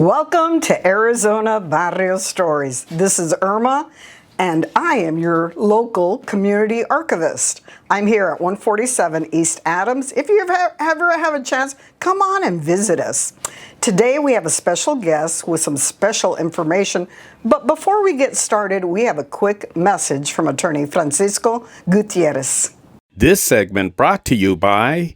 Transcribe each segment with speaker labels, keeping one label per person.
Speaker 1: Welcome to Arizona Barrio Stories. This is Irma, and I am your local community archivist. I'm here at 147 East Adams. If you ever have a chance, come on and visit us. Today we have a special guest with some special information, but before we get started, we have a quick message from attorney Francisco Gutierrez.
Speaker 2: This segment brought to you by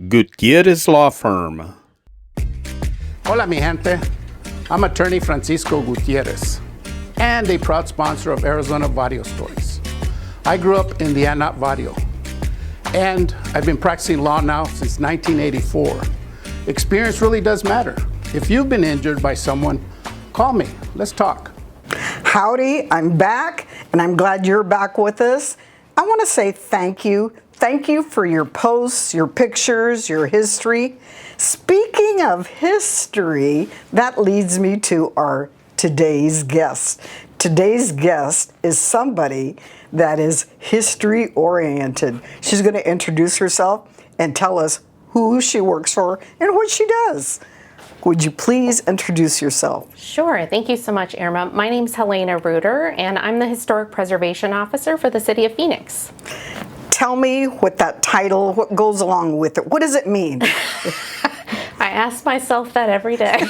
Speaker 2: Gutierrez Law Firm.
Speaker 3: Hola mi gente, I'm attorney Francisco Gutierrez and a proud sponsor of Arizona Barrio Stories. I grew up in the Anat Barrio and I've been practicing law now since 1984. Experience really does matter. If you've been injured by someone, call me, let's talk.
Speaker 1: Howdy, I'm back and I'm glad you're back with us. I want to say thank you. Thank you for your posts, your pictures, your history. Speaking of history, that leads me to our today's guest. Today's guest is somebody that is history-oriented. She's going to introduce herself and tell us who she works for and what she does. Would you please introduce yourself?
Speaker 4: Sure. Thank you so much, Irma. My name's Helena Reuter, and I'm the Historic Preservation Officer for the City of Phoenix.
Speaker 1: Tell me what that title, what goes along with it. What does it mean?
Speaker 4: I ask myself that every day.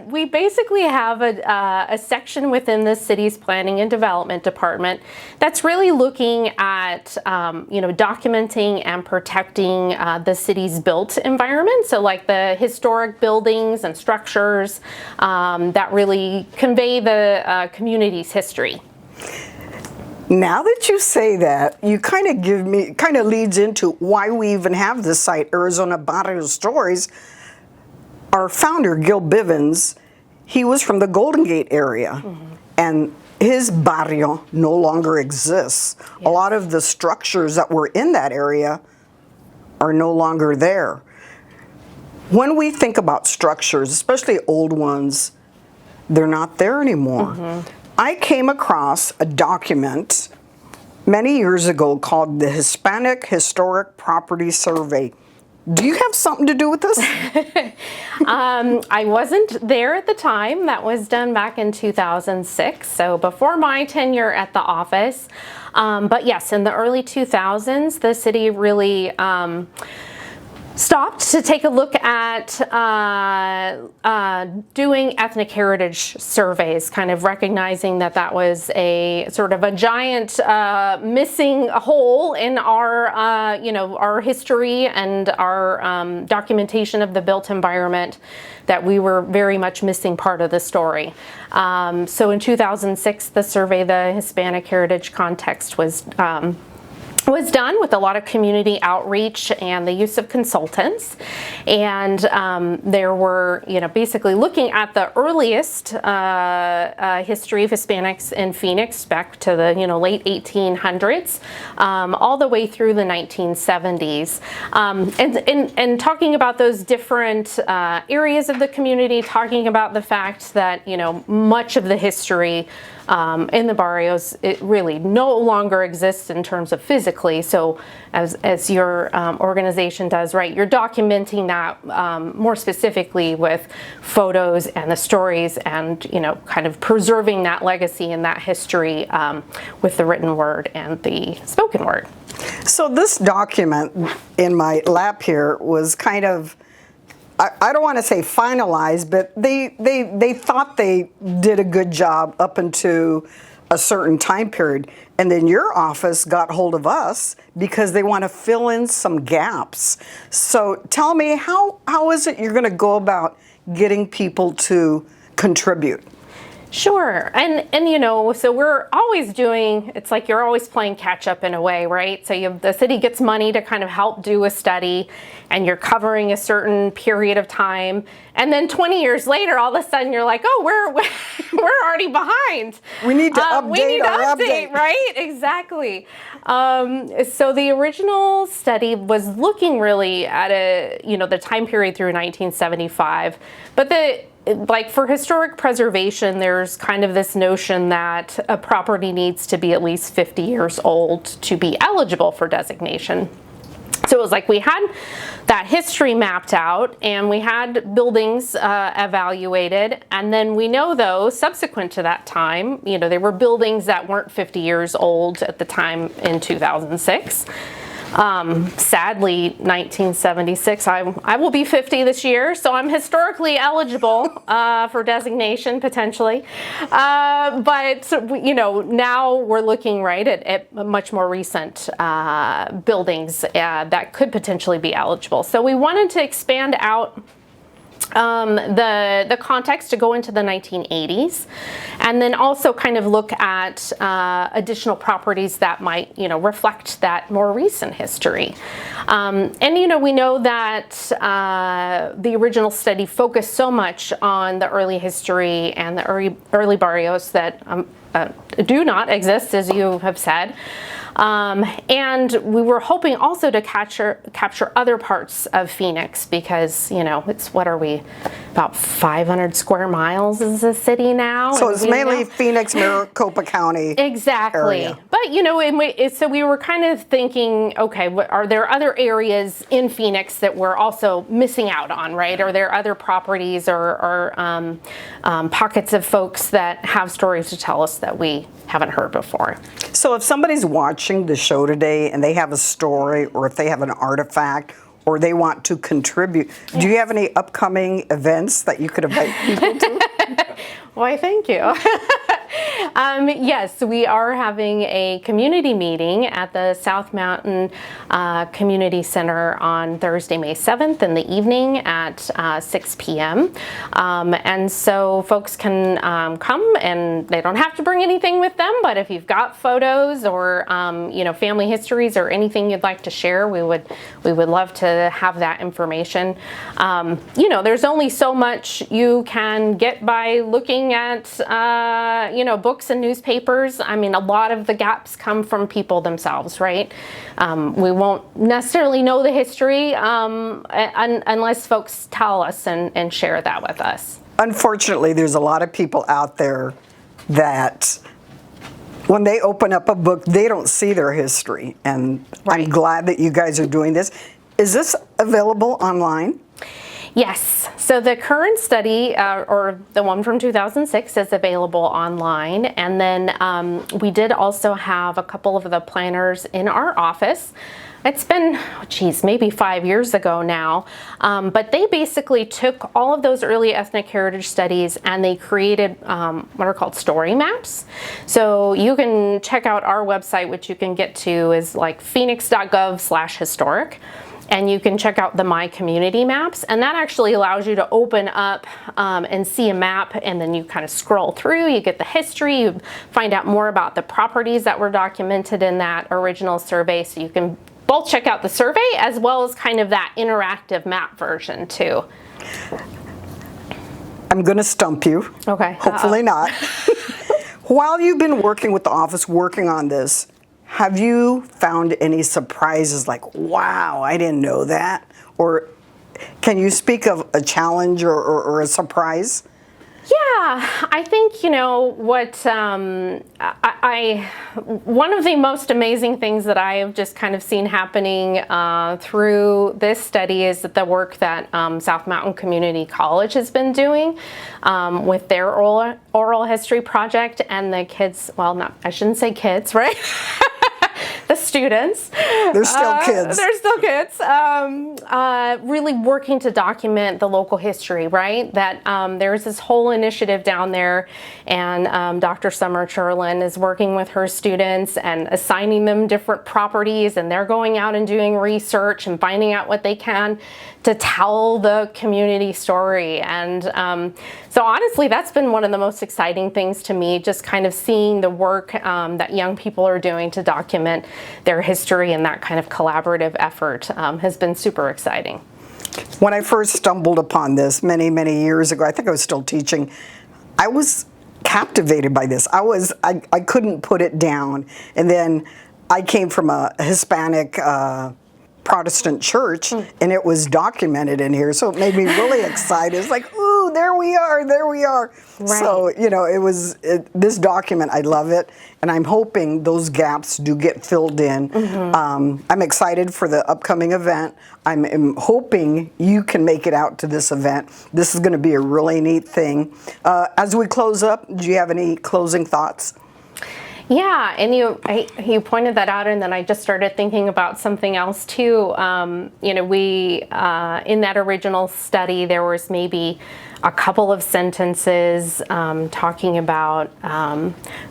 Speaker 4: We basically have a section within the city's Planning and Development Department that's really looking at, documenting and protecting the city's built environment. So like the historic buildings and structures that really convey the community's history.
Speaker 1: Now that you say that, you kind of leads into why we even have this site, Arizona Barrio Stories. Our founder, Gil Bivens, he was from the Golden Gate area, and his barrio no longer exists. Yes. A lot of the structures that were in that area are no longer there. When we think about structures, especially old ones, they're not there anymore. I came across a document many years ago called the Hispanic Historic Property Survey. Do you have something to do with this?
Speaker 4: I wasn't there at the time. That was done back in 2006, so before my tenure at the office. But yes, in the early 2000s, the city really stopped to take a look at doing ethnic heritage surveys, kind of recognizing that that was a sort of a giant missing hole in our, our history and our documentation of the built environment, that we were very much missing part of the story. So in 2006, the survey, the Hispanic Heritage Context, was done with a lot of community outreach and the use of consultants. And there were, basically looking at the earliest history of Hispanics in Phoenix back to the, late 1800s, all the way through the 1970s. And talking about those different areas of the community, talking about the fact that, much of the history in the barrios, it really no longer exists in terms of physically. So as your organization does, right, you're documenting that more specifically with photos and the stories and, kind of preserving that legacy and that history with the written word and the spoken word.
Speaker 1: So this document in my lap here was kind of, I don't want to say finalized, but they thought they did a good job up into a certain time period. And then your office got hold of us because they want to fill in some gaps. So tell me, how is it you're going to go about getting people to contribute?
Speaker 4: Sure. And so we're always doing, it's like you're always playing catch up in a way, right? So the city gets money to kind of help do a study, and you're covering a certain period of time. And then 20 years later, all of a sudden you're like, oh, we're already behind.
Speaker 1: We need to update.
Speaker 4: Right? Exactly. So the original study was looking really at the time period through 1975, but for historic preservation, there's kind of this notion that a property needs to be at least 50 years old to be eligible for designation. So it was like we had that history mapped out and we had buildings evaluated, and then we know though subsequent to that time, you know, there were buildings that weren't 50 years old at the time in 2006. Sadly, 1976, I will be 50 this year, so I'm historically eligible for designation potentially. But, you know, now we're looking right at much more recent buildings that could potentially be eligible. So we wanted to expand out the context to go into the 1980s, and then also kind of look at additional properties that might, you know, reflect that more recent history. And, you know, we know that the original study focused so much on the early history and the early barrios that do not exist, as you have said. And we were hoping also to capture other parts of Phoenix because, you know, it's, what are we, about 500 square miles is the city now?
Speaker 1: So it's mainly Phoenix, Maricopa County.
Speaker 4: Exactly.
Speaker 1: Area.
Speaker 4: But, you know, so we were kind of thinking, okay, are there other areas in Phoenix that we're also missing out on, right? Are there other properties or pockets of folks that have stories to tell us that we haven't heard before?
Speaker 1: So if somebody's watching the show today and they have a story, or if they have an artifact, or they want to contribute, do you have any upcoming events that you could invite people to?
Speaker 4: Why, thank you. Yes, we are having a community meeting at the South Mountain Community Center on Thursday, May 7th in the evening at 6 p.m. And so folks can come, and they don't have to bring anything with them, but if you've got photos or you know, family histories or anything you'd like to share, we would love to have that information. You know, there's only so much you can get by looking at you know, books and newspapers. I mean, a lot of the gaps come from people themselves, right? We won't necessarily know the history unless folks tell us and share that with us.
Speaker 1: Unfortunately, there's a lot of people out there that when they open up a book, they don't see their history. And
Speaker 4: Right.
Speaker 1: I'm glad that you guys are doing this. Is this available online?
Speaker 4: Yes, so the current study, or the one from 2006, is available online. And then we did also have a couple of the planners in our office. It's been, geez, maybe 5 years ago now, but they basically took all of those early ethnic heritage studies and they created what are called story maps. So you can check out our website, which you can get to is like phoenix.gov/historic. And you can check out the My Community maps, and that actually allows you to open up and see a map, and then you kind of scroll through, you get the history, you find out more about the properties that were documented in that original survey, so you can both check out the survey as well as kind of that interactive map version too.
Speaker 1: I'm going to stump you.
Speaker 4: Okay.
Speaker 1: Hopefully not. While you've been working with the office, working on this, have you found any surprises like, wow, I didn't know that? Or can you speak of a challenge or a surprise?
Speaker 4: Yeah, I think, you know, what one of the most amazing things that I have just kind of seen happening through this study is that the work that South Mountain Community College has been doing with their oral history project, and the kids, well, not, I shouldn't say kids, right? The students.
Speaker 1: They're still kids.
Speaker 4: They're still kids. Really working to document the local history, right? That there's this whole initiative down there, and Dr. Summer Cherlin is working with her students and assigning them different properties, and they're going out and doing research and finding out what they can to tell the community story. And so honestly, that's been one of the most exciting things to me, just kind of seeing the work that young people are doing to document their history, and that kind of collaborative effort has been super exciting.
Speaker 1: When I first stumbled upon this many, many years ago, I think I was still teaching, I was captivated by this. I couldn't put it down. And then I came from a Hispanic Protestant church, and it was documented in here, so it made me really excited. It's like, ooh, there we are, there we are.
Speaker 4: Right.
Speaker 1: So, this document, I love it, and I'm hoping those gaps do get filled in. I'm excited for the upcoming event. I'm hoping you can make it out to this event. This is going to be a really neat thing. As we close up, do you have any closing thoughts?
Speaker 4: Yeah, and you pointed that out, and then I just started thinking about something else too. We in that original study, there was maybe a couple of sentences talking about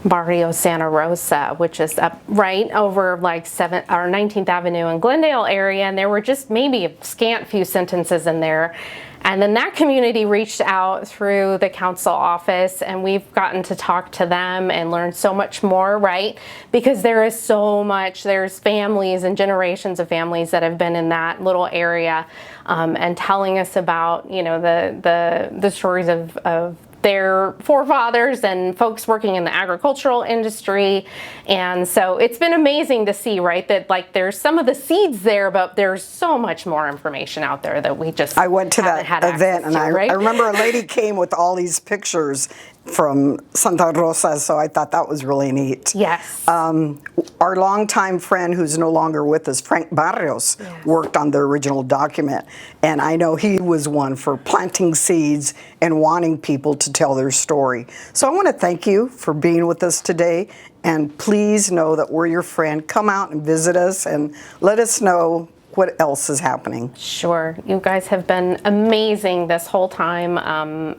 Speaker 4: Barrio Santa Rosa, which is up right over like 19th Avenue in Glendale area, and there were just maybe a scant few sentences in there. And then that community reached out through the council office, and we've gotten to talk to them and learn so much more, right? Because there is so much, there's families and generations of families that have been in that little area and telling us about, the stories of their forefathers and folks working in the agricultural industry. And so it's been amazing to see, right, that like there's some of the seeds there, but there's so much more information out there that we just
Speaker 1: I went to that
Speaker 4: haven't had
Speaker 1: event,
Speaker 4: access
Speaker 1: and
Speaker 4: to, right?
Speaker 1: I remember a lady came with all these pictures from Santa Rosa, so I thought that was really neat.
Speaker 4: Yes.
Speaker 1: Our longtime friend who's no longer with us, Frank Barrios, worked on the original document, and I know he was one for planting seeds and wanting people to tell their story. So I want to thank you for being with us today, and please know that we're your friend. Come out and visit us and let us know what else is happening.
Speaker 4: Sure. You guys have been amazing this whole time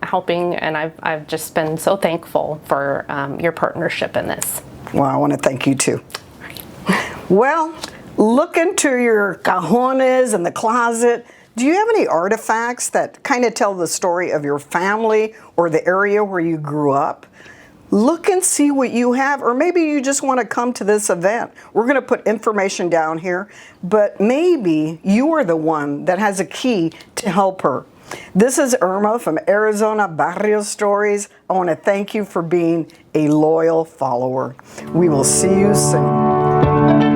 Speaker 4: helping, and I've just been so thankful for your partnership in this.
Speaker 1: Well, I want to thank you too. Well, look into your cajones and the closet. Do you have any artifacts that kind of tell the story of your family or the area where you grew up? Look and see what you have, or maybe you just want to come to this event. We're going to put information down here, but maybe you are the one that has a key to help her. This is Irma from Arizona Barrio Stories. I want to thank you for being a loyal follower. We will see you soon.